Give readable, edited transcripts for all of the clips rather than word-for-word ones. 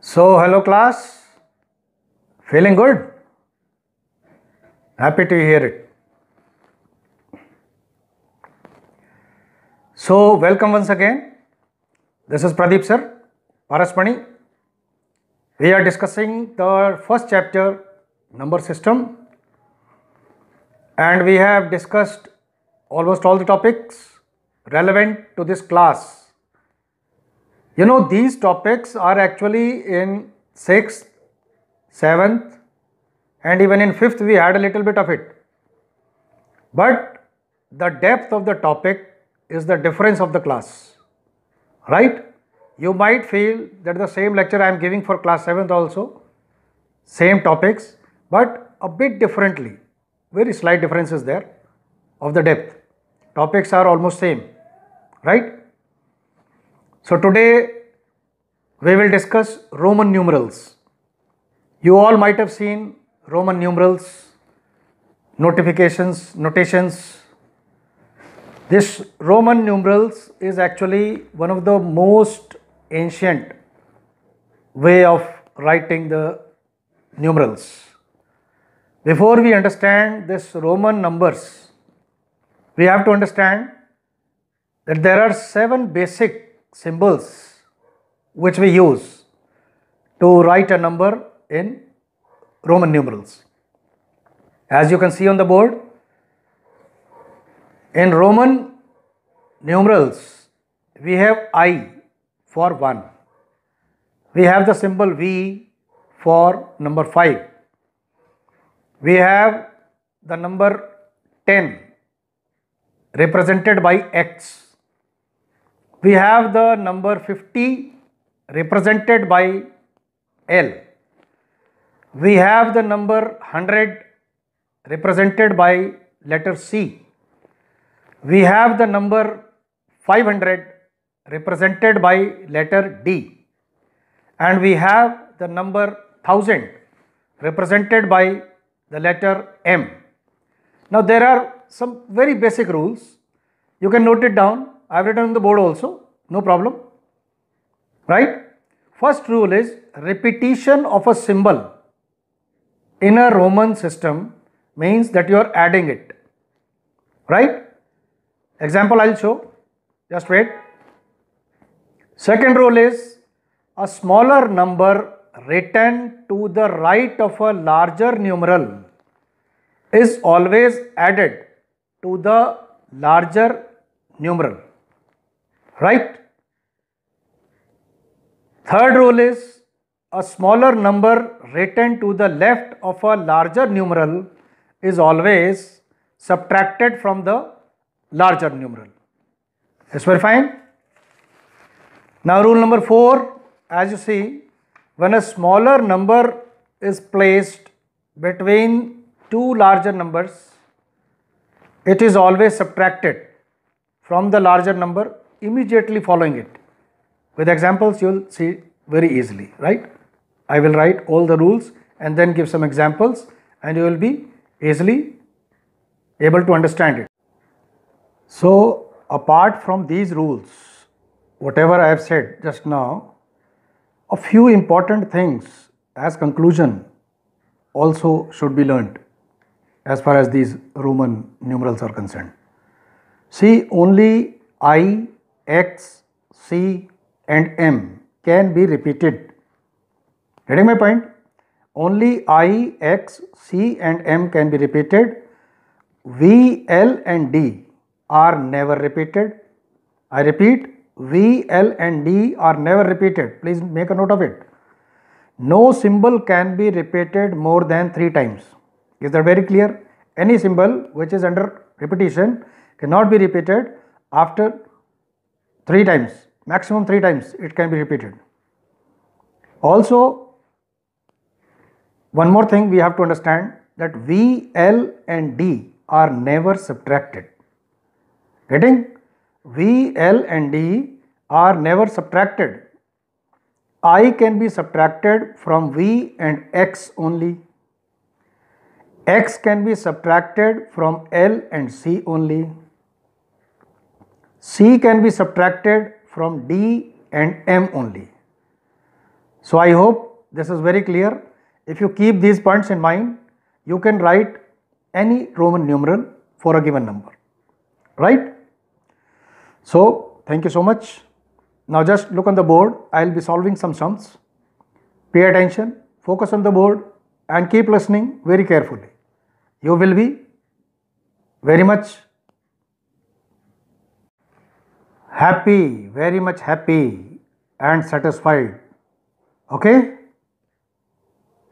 So, hello class, feeling good? Happy to hear it. So, welcome once again. This is Pradeep sir, Parasmani. We are discussing the first chapter, number system, and we have discussed almost all the topics relevant to this class. You know, these topics are actually in 6th, 7th, and even in 5th we had a little bit of it. But the depth of the topic is the difference of the class, right? You might feel that the same lecture I am giving for class 7th also, same topics, but a bit differently. Very slight difference is there of the depth. Topics are almost same, right? So today we will discuss Roman numerals. You all might have seen Roman numerals, notations. This Roman numerals is actually one of the most ancient way of writing the numerals. Before we understand this Roman numbers, we have to understand that there are 7 basic symbols which we use to write a number in Roman numerals. As you can see on the board, in Roman numerals, we have I for 1. We have the symbol V for number 5. We have the number 10 represented by X. We have the number 50 represented by L. We have the number 100 represented by letter C. We have the number 500 represented by letter D. And we have the number 1000 represented by the letter M. Now there are some very basic rules. You can note it down. I have written on the board also, no problem, right? First rule is repetition of a symbol in a Roman system means that you are adding it, right? Example I'll show, just wait. Second rule is a smaller number written to the right of a larger numeral is always added to the larger numeral, right? Third rule is a smaller number written to the left of a larger numeral is always subtracted from the larger numeral. Is very fine. Now rule number 4, as you see, when a smaller number is placed between two larger numbers, it is always subtracted from the larger number immediately following it. With examples you will see very easily, right? I will write all the rules and then give some examples and you will be easily able to understand it. So apart from these rules, whatever I have said just now, a few important things as conclusion also should be learnt as far as these Roman numerals are concerned. See, only I, X, C and M can be repeated. Getting my point? Only I, X, C and M can be repeated. V, L and D are never repeated. I repeat, V, L and D are never repeated. Please make a note of it. No symbol can be repeated more than 3 times. Is that very clear? Any symbol which is under repetition cannot be repeated after 3 times. Maximum 3 times it can be repeated. Also, one more thing we have to understand that V, L and D are never subtracted. Getting? V, L and D are never subtracted. I can be subtracted from V and X only. X can be subtracted from L and C only. C can be subtracted from D and M only. So I hope this is very clear. If you keep these points in mind, you can write any Roman numeral for a given number, right? So thank you so much. Now just look on the board. I will be solving some sums. Pay attention, focus on the board and keep listening very carefully. You will be very much happy, very much happy and satisfied. Okay?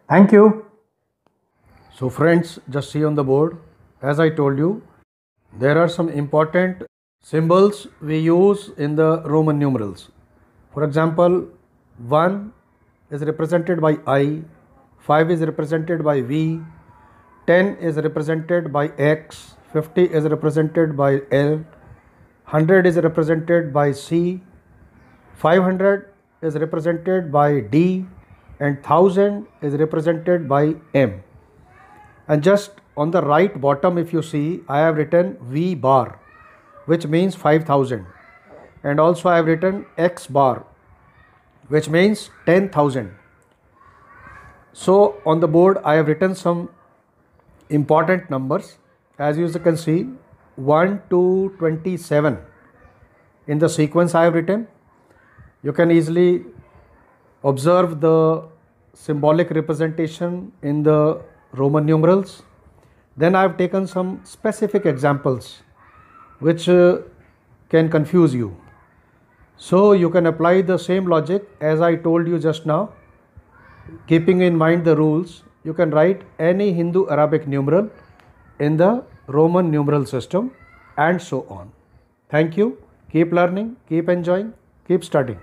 Thank you. So friends, just see on the board, as I told you, there are some important symbols we use in the Roman numerals. For example, 1 is represented by I, 5 is represented by V, 10 is represented by X, 50 is represented by L, 100 is represented by C, 500 is represented by D, and 1000 is represented by M. And just on the right bottom, if you see, I have written V bar, which means 5000, and also I have written X bar, which means 10,000. So on the board I have written some important numbers. As you can see, 1 to 27 in the sequence I have written. You can easily observe the symbolic representation in the Roman numerals. Then I have taken some specific examples which can confuse you. So you can apply the same logic as I told you just now. Keeping in mind the rules, you can write any Hindu Arabic numeral in the Roman numeral system and so on. Thank you. Keep learning, keep enjoying, keep studying.